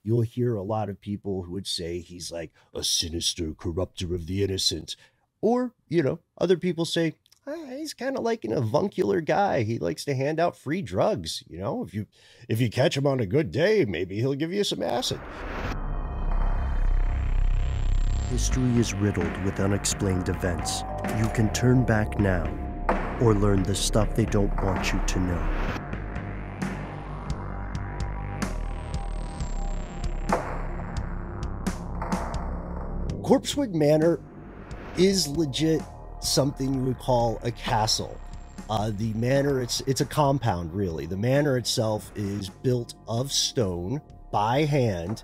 you'll hear a lot of people who would say he's like a sinister corrupter of the innocent. Or, other people say, he's kind of like an avuncular guy. He likes to hand out free drugs. If you catch him on a good day, maybe he'll give you some acid. History is riddled with unexplained events. You can turn back now or learn the stuff they don't want you to know. Corpsewood Manor is legit something you would call a castle. The manor, it's a compound, really. The manor itself is built of stone by hand,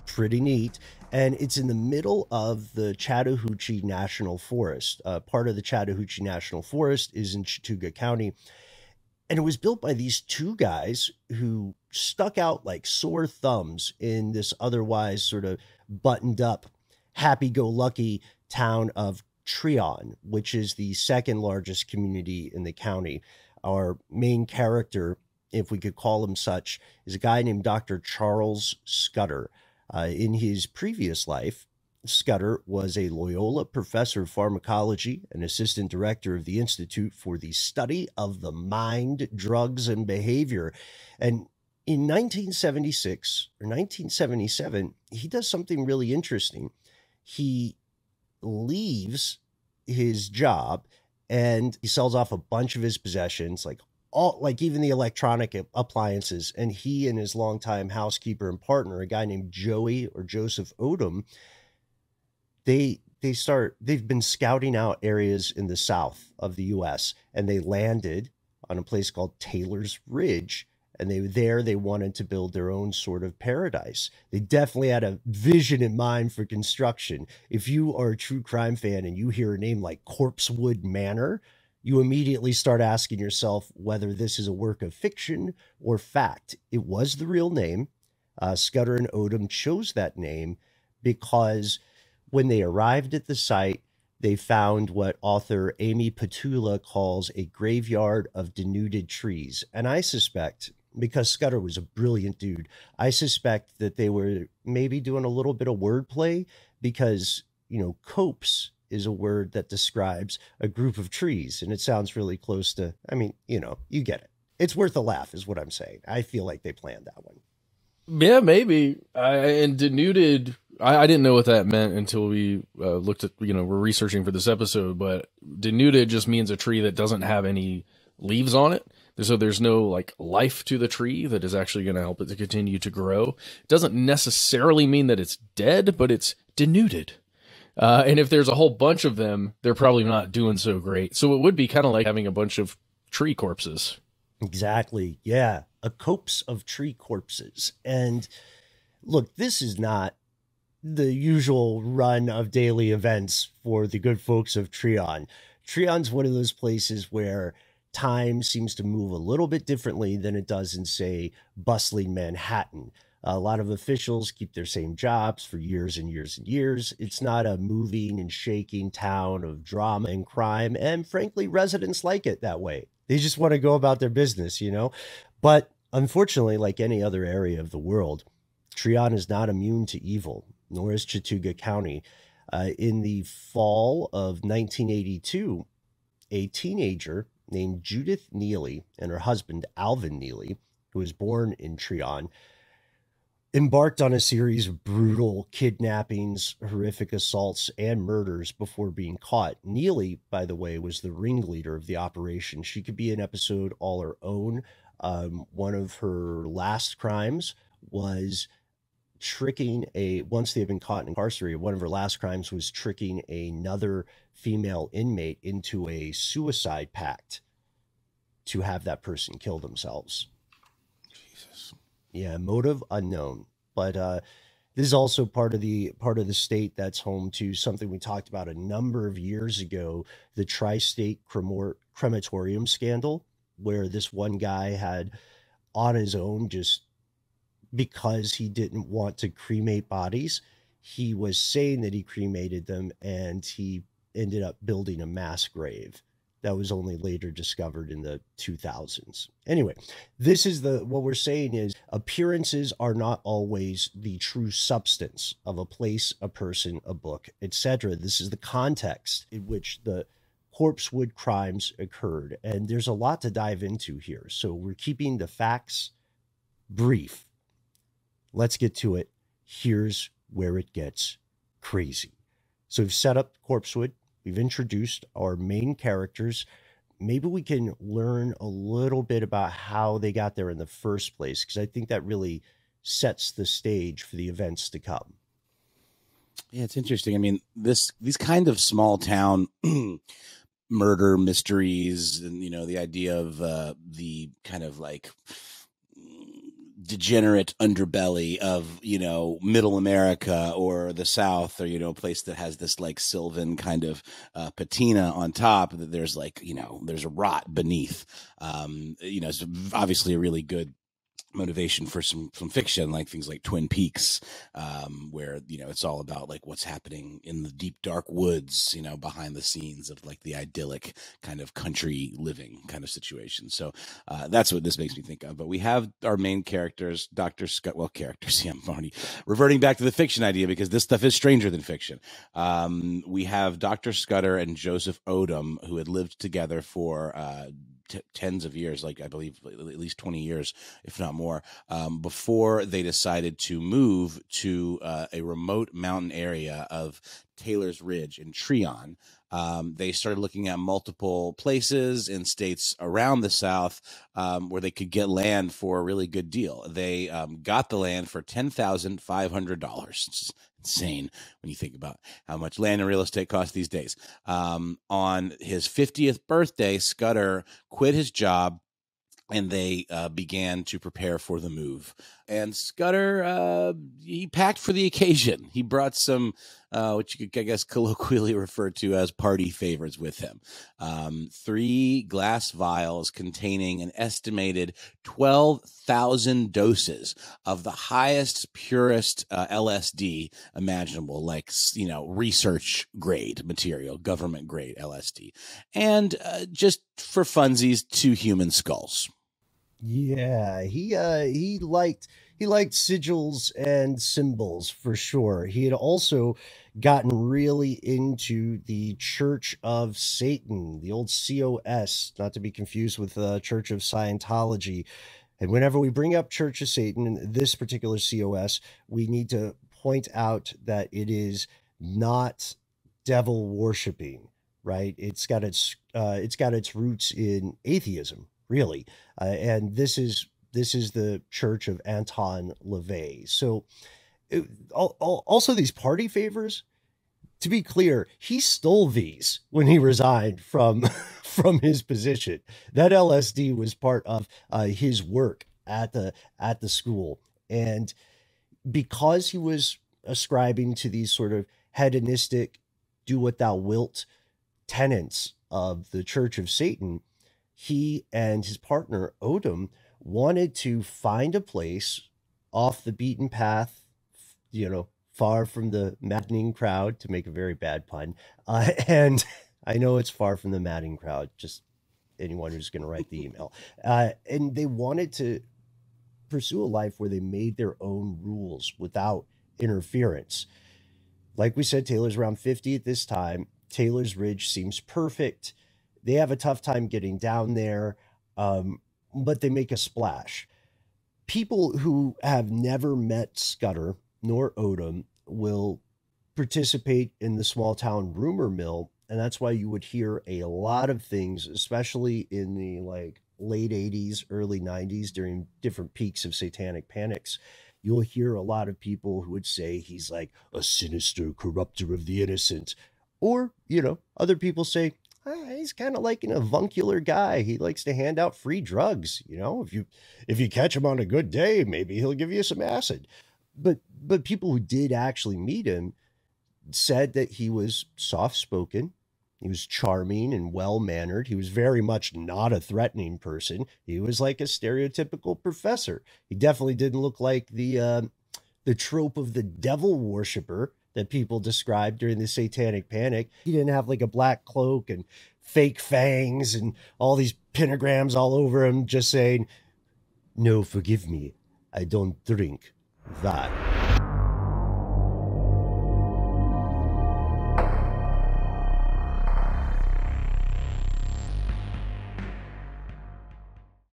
pretty neat, and it's in the middle of the Chattahoochee National Forest. Part of the Chattahoochee National Forest is in Chattooga County, and it was built by these two guys who stuck out like sore thumbs in this otherwise sort of buttoned up, happy-go-lucky town of Trion, which is the second largest community in the county. Our main character, if we could call him such, is a guy named Dr. Charles Scudder. In his previous life, Scudder was a Loyola professor of pharmacology and assistant director of the Institute for the Study of the Mind, Drugs, and Behavior. And in 1976 or 1977, he does something really interesting. He leaves his job and he sells off a bunch of his possessions, like even the electronic appliances. And he and his longtime housekeeper and partner, a guy named Joey or Joseph Odom, they've been scouting out areas in the south of the US, and they landed on a place called Taylor's Ridge. And they wanted to build their own sort of paradise. They definitely had a vision in mind for construction. If you are a true crime fan and you hear a name like Corpsewood Manor, you immediately start asking yourself whether this is a work of fiction or fact. It was the real name. Scudder and Odom chose that name because when they arrived at the site, they found what author Amy Petula calls a graveyard of denuded trees. And I suspect, because Scudder was a brilliant dude, I suspect that they were maybe doing a little bit of wordplay because, copse is a word that describes a group of trees. And it sounds really close to, you get it. It's worth a laugh is what I'm saying. I feel like they planned that one. Yeah, maybe. And denuded, I didn't know what that meant until we looked at, we're researching for this episode, but denuded just means a tree that doesn't have any leaves on it. So there's no life to the tree that is actually going to help it to continue to grow. It doesn't necessarily mean that it's dead, but it's denuded. And if there's a whole bunch of them, they're probably not doing so great. So it would be kind of like having a bunch of tree corpses. Exactly. Yeah. A copse of tree corpses. And look, this is not the usual run of daily events for the good folks of Trion. Trion's one of those places where time seems to move a little bit differently than it does in, say, bustling Manhattan. A lot of officials keep their same jobs for years and years and years. It's not a moving and shaking town of drama and crime. And frankly, residents like it that way. They just want to go about their business, But unfortunately, like any other area of the world, Trion is not immune to evil, nor is Chattooga County. In the fall of 1982, a teenager named Judith Neely and her husband, Alvin Neely, who was born in Trion, embarked on a series of brutal kidnappings, horrific assaults, and murders before being caught. Neely, by the way, was the ringleader of the operation. She could be an episode all her own. One of her last crimes was once they had been caught and incarcerated, one of her last crimes was tricking another female inmate into a suicide pact to have that person kill themselves. Jesus. Yeah, motive unknown. But this is also part of the state that's home to something we talked about a number of years ago, the tri-state crematorium scandal, where this one guy had on his own, just because he didn't want to cremate bodies, he was saying that he cremated them, and he ended up building a mass grave. that was only later discovered in the 2000s. Anyway, this is what we're saying is appearances are not always the true substance of a place, a person, a book, etc. This is the context in which the Corpsewood crimes occurred. And there's a lot to dive into here. So we're keeping the facts brief. Let's get to it. Here's where it gets crazy. So we've set up Corpsewood. We've introduced our main characters. Maybe we can learn a little bit about how they got there in the first place, because I think that really sets the stage for the events to come. Yeah, it's interesting. I mean, these kind of small town murder mysteries, and, you know, the idea of the kind of like degenerate underbelly of, you know, middle America or the South, or, you know, a place that has this like sylvan kind of patina on top, that there's like, you know, there's a rot beneath. You know, it's obviously a really good motivation for some fiction, like things like Twin Peaks, where, you know, it's all about like what's happening in the deep dark woods, you know, behind the scenes of like the idyllic kind of country living kind of situation. So that's what this makes me think of. But we have our main characters, Dr. Scott, well, characters, yeah, I'm already reverting back to the fiction idea because this stuff is stranger than fiction. We have Dr. Scudder and Joseph Odom, who had lived together for tens of years, like I believe at least 20 years, if not more, before they decided to move to a remote mountain area of Taylor's Ridge in Trion. They started looking at multiple places in states around the South where they could get land for a really good deal. They got the land for $10,500. It's insane when you think about how much land and real estate costs these days. On his 50th birthday, Scudder quit his job and they began to prepare for the move. And Scudder, he packed for the occasion. He brought some, which you could, I guess, colloquially refer to as party favors with him. 3 glass vials containing an estimated 12,000 doses of the highest, purest LSD imaginable, like, you know, research grade material, government grade LSD. And just for funsies, 2 human skulls. Yeah, he liked sigils and symbols for sure. He had also gotten really into the Church of Satan, the old COS, not to be confused with the Church of Scientology. And whenever we bring up Church of Satan in this particular COS, we need to point out that it is not devil worshiping, right? It's got its roots in atheism, really, and this is the Church of Anton LaVey. So also these party favors, to be clear, he stole these when he resigned from his position. That LSD was part of his work at the school, and because he was ascribing to these sort of hedonistic, do what thou wilt tenets of the Church of Satan, he and his partner Odom wanted to find a place off the beaten path, you know, far from the maddening crowd, to make a very bad pun. And I know it's far from the maddening crowd, just anyone who's going to write the email. And they wanted to pursue a life where they made their own rules without interference. Like we said, Taylor's around 50 at this time. Taylor's Ridge seems perfect. They have a tough time getting down there, but they make a splash. People who have never met Scudder nor Odom will participate in the small town rumor mill, and that's why you would hear a lot of things, especially in the like late 80s, early 90s, during different peaks of satanic panics. You'll hear a lot of people who would say he's like a sinister corrupter of the innocent, or, you know, other people say, he's kind of like an avuncular guy. He likes to hand out free drugs. You know, if you catch him on a good day, maybe he'll give you some acid. But people who did actually meet him said that he was soft-spoken. He was charming and well-mannered. He was very much not a threatening person. He was like a stereotypical professor. He definitely didn't look like the trope of the devil worshiper that people described during the satanic panic. He didn't have like a black cloak and fake fangs and all these pentagrams all over him, just saying, "No, forgive me. I don't drink that."